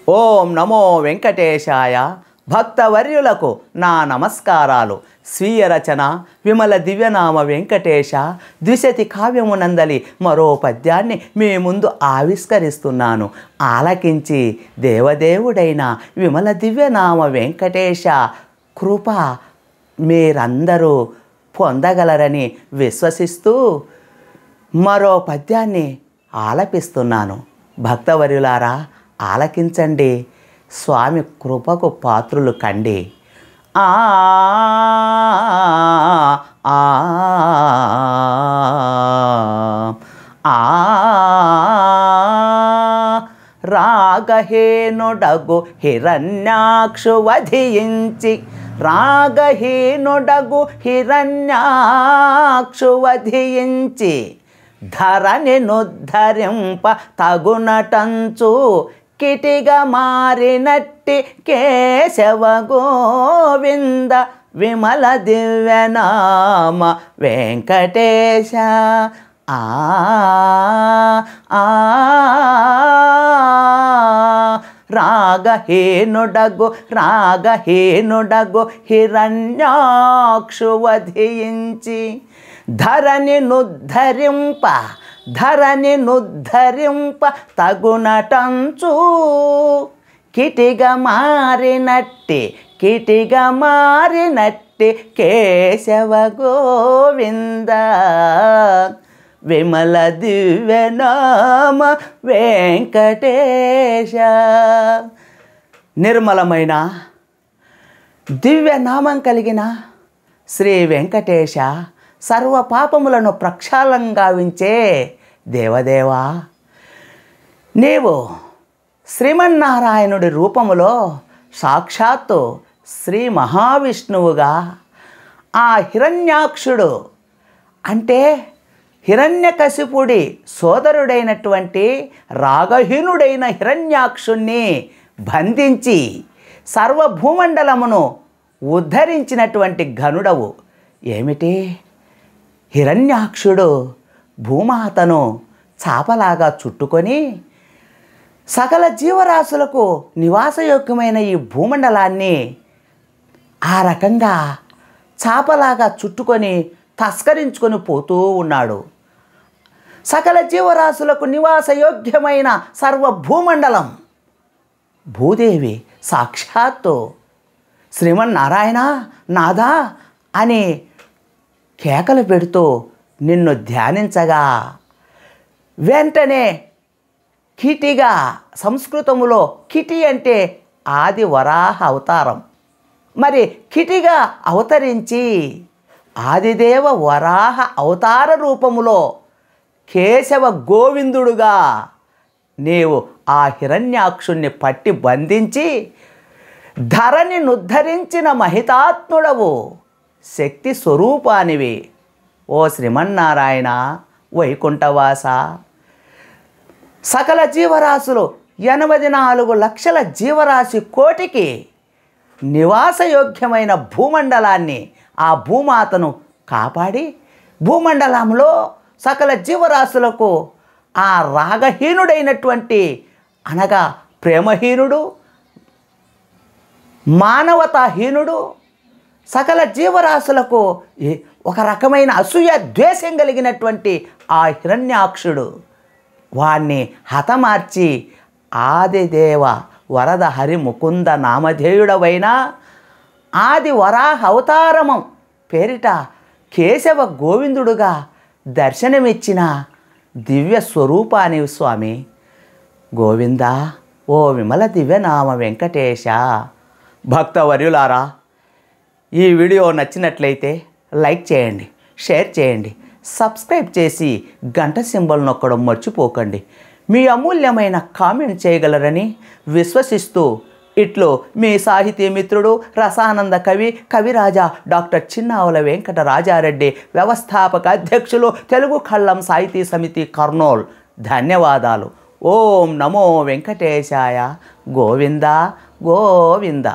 ఓం నమో వెంకటేశాయ. భక్తవర్యులకు నా నమస్కారాలు. స్వీయ రచన విమల దివ్యనామ వెంకటేశ ద్విశతి కావ్యమునందలి మరో పద్యాన్ని మీ ముందు ఆవిష్కరిస్తున్నాను. ఆలకించి దేవదేవుడైన విమల దివ్యనామ వెంకటేశ కృప మీరందరూ పొందగలరని విశ్వసిస్తూ మరో పద్యాన్ని ఆలపిస్తున్నాను. భక్తవర్యులారా, ఆలకించండి, స్వామి కృపకు పాత్రులు కండి. ఆ ఆ రాగహీనుడగు హిరణ్యాక్షు వధించి, రాగహీనుడగు హిరణ్యాక్షు వధించి ధరణి నుద్ధరింప తగునటంచు కిటిగా మారినట్టి కేశవ గోవింద విమల దివ్యనామ వెంకటేశ. ఆ రాగహీనుడగు హిరణ్యాక్షు వధించి ధరణి నుద్ధరింప తగునటంచు కిటిగా మారినట్టి కేశవ గోవింద విమల దివ్యనామ వెంకటేశ. నిర్మలమైన దివ్యనామం కలిగిన శ్రీ వెంకటేశ సర్వ పాపములను ప్రక్షాళన గావించే దేవదేవా, నీవు శ్రీమన్నారాయణుడి రూపములో సాక్షాత్తు శ్రీ మహావిష్ణువుగా ఆ హిరణ్యాక్షుడు అంటే హిరణ్యకశిపుడి సోదరుడైనటువంటి రాగహీనుడైన హిరణ్యాక్షుణ్ణి బంధించి సర్వభూమండలమును ఉద్ధరించినటువంటి ఘనుడవు. ఏమిటి? హిరణ్యాక్షుడు భూమాతను చాపలాగా చుట్టుకొని సకల జీవరాశులకు నివాసయోగ్యమైన ఈ భూమండలాన్ని ఆ రకంగా చాపలాగా చుట్టుకొని తస్కరించుకొని పోతూ ఉన్నాడు. సకల జీవరాశులకు నివాసయోగ్యమైన సర్వభూమండలం భూదేవి సాక్షాత్తు శ్రీమన్నారాయణ నాథా అని కేకలు పెడుతూ నిన్ను ధ్యానించగా వెంటనే కిటిగా, సంస్కృతములో కిటి అంటే ఆది వరాహ అవతారం, మరి కిటిగా అవతరించి ఆదిదేవ వరాహ అవతార రూపములో కేశవ గోవిందుడుగా నీవు ఆ హిరణ్యాక్షుణ్ణి పట్టి బంధించి ధరణి నుద్ధరించిన మహితాత్ముడవు, శక్తి స్వరూపానివి. ఓ శ్రీమన్నారాయణ వైకుంఠవాస, సకల జీవరాశులు 84 లక్షల జీవరాశి కోటికి నివాసయోగ్యమైన భూమండలాన్ని, ఆ భూమాతను కాపాడి భూమండలంలో సకల జీవరాశులకు ఆ రాగహీనుడైనటువంటి అనగా ప్రేమహీనుడు, మానవతాహీనుడు, సకల జీవరాశులకు ఒక రకమైన అసూయ ద్వేషం కలిగినటువంటి ఆ హిరణ్యాక్షుడు వాణ్ణి హతమార్చి ఆదిదేవ వరద హరి ముకుంద నామధేయుడవైన ఆది వరాహ అవతారమం పేరిట కేశవ గోవిందుడుగా దర్శనమిచ్చిన దివ్య స్వరూపానివి స్వామి. గోవింద ఓ విమల దివ్యనామ వెంకటేశ. భక్తవర్యులారా, ఈ వీడియో నచ్చినట్లయితే లైక్ చేయండి, షేర్ చేయండి, సబ్స్క్రైబ్ చేసి గంట సింబల్ నొక్కడం మర్చిపోకండి. మీ అమూల్యమైన కామెంట్ చేయగలరని విశ్వసిస్తూ ఇట్లు మీ సాహితీ మిత్రుడు రసానంద కవిరాజా డాక్టర్ చిన్నావుల వెంకట రాజారెడ్డి, వ్యవస్థాపక అధ్యక్షులు తెలుగు కళ్ళం సాహితీ సమితి కర్నూల్. ధన్యవాదాలు. ఓం నమో వెంకటేశాయ. గోవింద గోవింద.